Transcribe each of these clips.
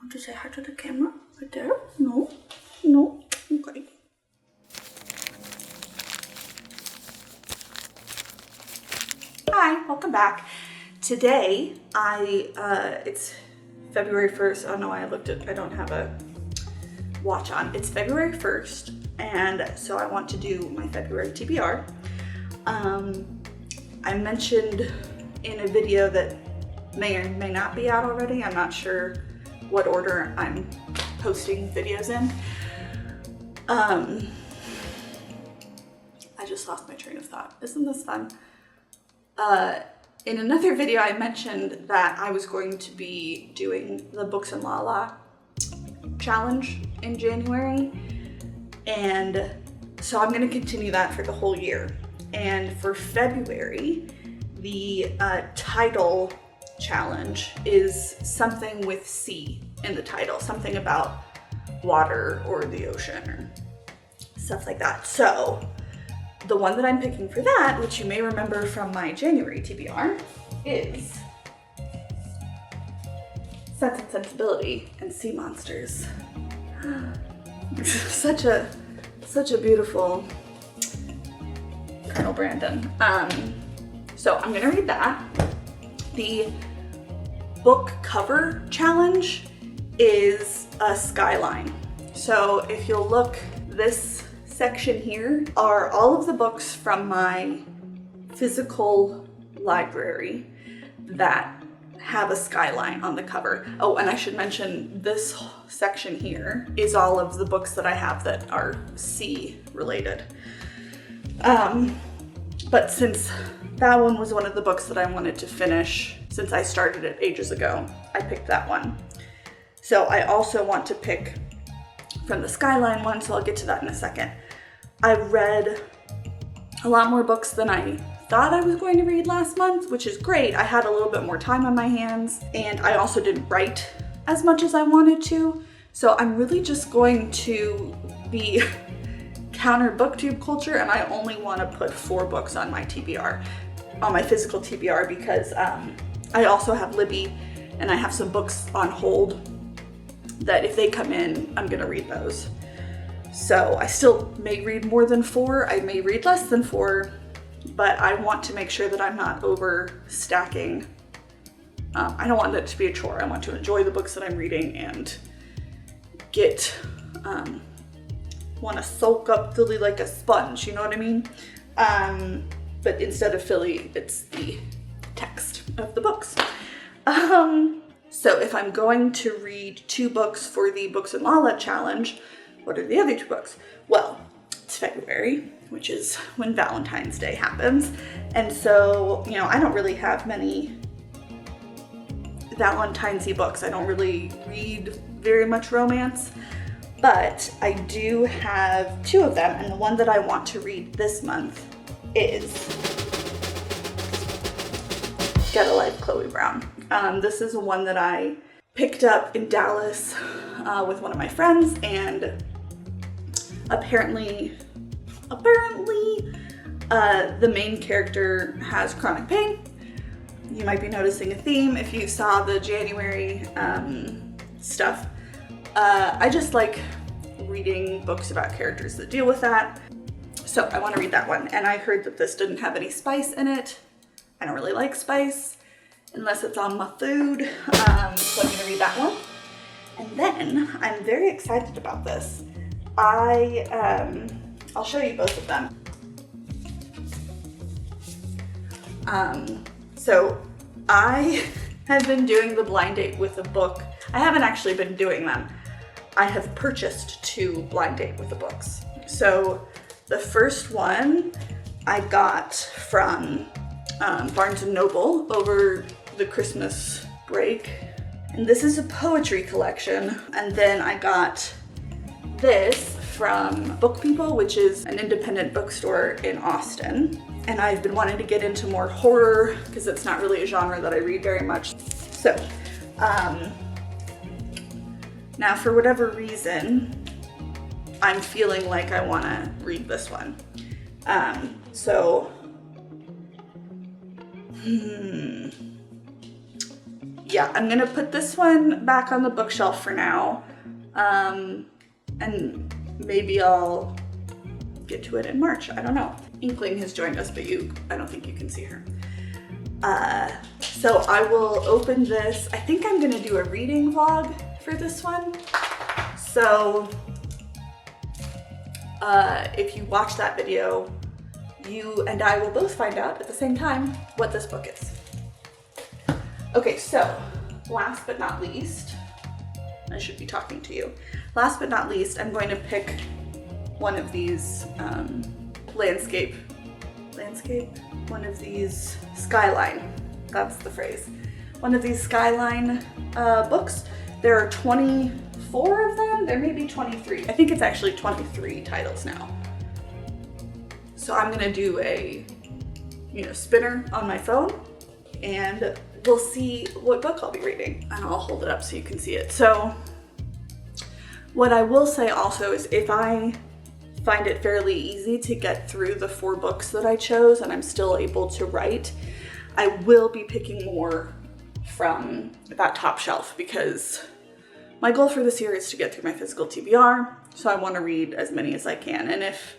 Want to say hi to the camera? Right there? No? No? Okay. Hi, welcome back. Today, it's February 1st. Oh no, I don't have a watch on. It's February 1st, and so I want to do my February TBR. I mentioned in a video that may or may not be out already. I'm not sure what order I'm posting videos in. I just lost my train of thought. Isn't this fun? In another video, I mentioned that I was going to be doing the Books and Lala challenge in January. And so I'm going to continue that for the whole year. And for February, the title challenge is something with sea in the title, something about water or the ocean or stuff like that. So the one that I'm picking for that, which you may remember from my January TBR, is Sense and Sensibility and Sea Monsters. such a beautiful Colonel Brandon. So I'm gonna read that. The book cover challenge is a skyline. So if you'll look, this section here are all of the books from my physical library that have a skyline on the cover. Oh, and I should mention this section here is all of the books that I have that are sea related. But since that one was one of the books that I wanted to finish since I started it ages ago, I picked that one. So I also want to pick from the Skyline one, so I'll get to that in a second. I read a lot more books than I thought I was going to read last month, which is great. I had a little bit more time on my hands, and I also didn't write as much as I wanted to. So I'm really just going to be counter booktube culture, and I only want to put 4 books on my TBR, on my physical TBR, because I also have Libby, and I have some books on hold that if they come in, I'm gonna read those. So I still may read more than 4, I may read less than 4, but I want to make sure that I'm not overstacking. I don't want it to be a chore. I want to enjoy the books that I'm reading and want to soak up Philly like a sponge, you know what I mean? But instead of Philly, it's the text of the books. So if I'm going to read 2 books for the Books and Lala challenge, what are the other 2 books? Well, it's February, which is when Valentine's Day happens. And so, you know, I don't really have many Valentine's-y books. I don't really read very much romance, but I do have 2 of them. And the one that I want to read this month is Get a Life, Chloe Brown. This is one that I picked up in Dallas with one of my friends, and apparently the main character has chronic pain. You might be noticing a theme if you saw the January stuff. I just like reading books about characters that deal with that. So I want to read that one, and I heard that this didn't have any spice in it. I don't really like spice unless it's on my food, so I'm gonna read that one. And then I'm very excited about this. I'll show you both of them. So I have been doing the blind date with a book. I haven't actually been doing them. I have purchased 2 blind date with the books. So the first one I got from Barnes & Noble over the Christmas break. And this is a poetry collection. And then I got this from Book People, which is an independent bookstore in Austin. And I've been wanting to get into more horror because it's not really a genre that I read very much. So, now for whatever reason, I'm feeling like I want to read this one. yeah, I'm gonna put this one back on the bookshelf for now. And maybe I'll get to it in March. I don't know. Inkling has joined us, but I don't think you can see her. So I will open this. I think I'm gonna do a reading vlog for this one. So if you watch that video, you and I will both find out at the same time what this book is. Okay, so last but not least, I should be talking to you. Last but not least, I'm going to pick one of these one of these Skyline, that's the phrase. One of these Skyline books. There are 24 of them, there may be 23. I think it's actually 23 titles now. So I'm gonna do a, spinner on my phone, and we'll see what book I'll be reading. And I'll hold it up so you can see it. So what I will say also is if I find it fairly easy to get through the 4 books that I chose and I'm still able to write, I will be picking more from that top shelf, because my goal for this year is to get through my physical TBR, so I want to read as many as I can. And if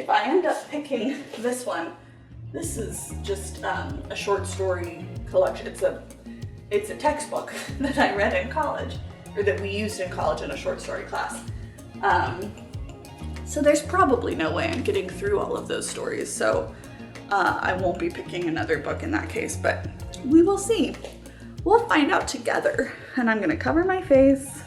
I end up picking this one, this is just a short story collection. It's a textbook that I read in college, or that we used in college in a short story class. So there's probably no way I'm getting through all of those stories, so I won't be picking another book in that case, but we will see. We'll find out together. And I'm gonna cover my face.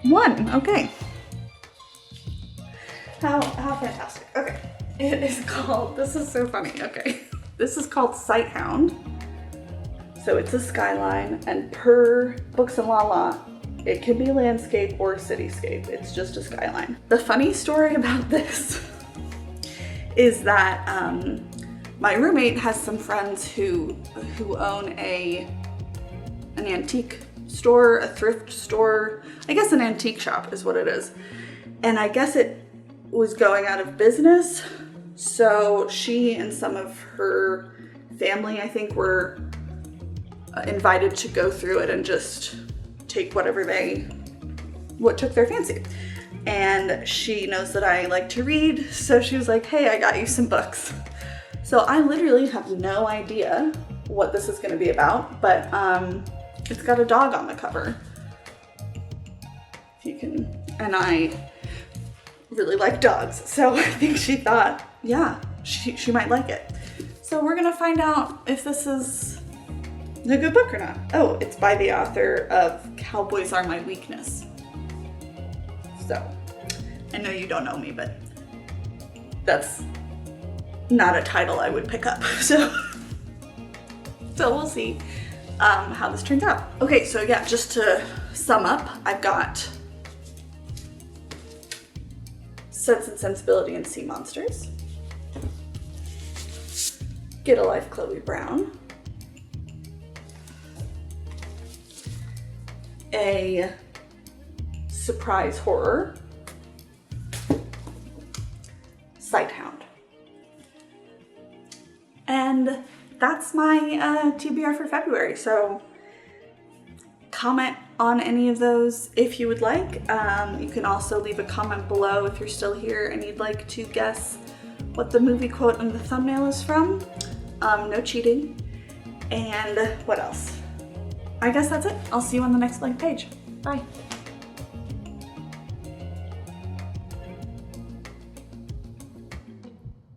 One, okay. How fantastic. Okay, it is called, this is so funny, okay. This is called Sighthound. So it's a Skyline, and per Books and La La, it can be landscape or cityscape. It's just a Skyline. The funny story about this is that my roommate has some friends who own an antique store, a thrift store. I guess an antique shop is what it is. And I guess it was going out of business. So she and some of her family, I think, were invited to go through it and just take what took their fancy. And she knows that I like to read, so she was like, hey, I got you some books. So I literally have no idea what this is gonna be about, but it's got a dog on the cover. If you can, and I really like dogs, so I think she thought, yeah, she might like it. So we're gonna find out if this is a good book or not. Oh, it's by the author of Cowboys Are My Weakness. So, I know you don't know me, but that's not a title I would pick up. So we'll see how this turns out. Okay, so yeah, just to sum up, I've got Sense and Sensibility and Sea Monsters, Get a Life, Chloe Brown, a surprise horror, Sighthound. And that's my TBR for February. So comment on any of those if you would like. You can also leave a comment below if you're still here and you'd like to guess what the movie quote on the thumbnail is from. No cheating. And what else? I guess that's it. I'll see you on the next blank page. Bye.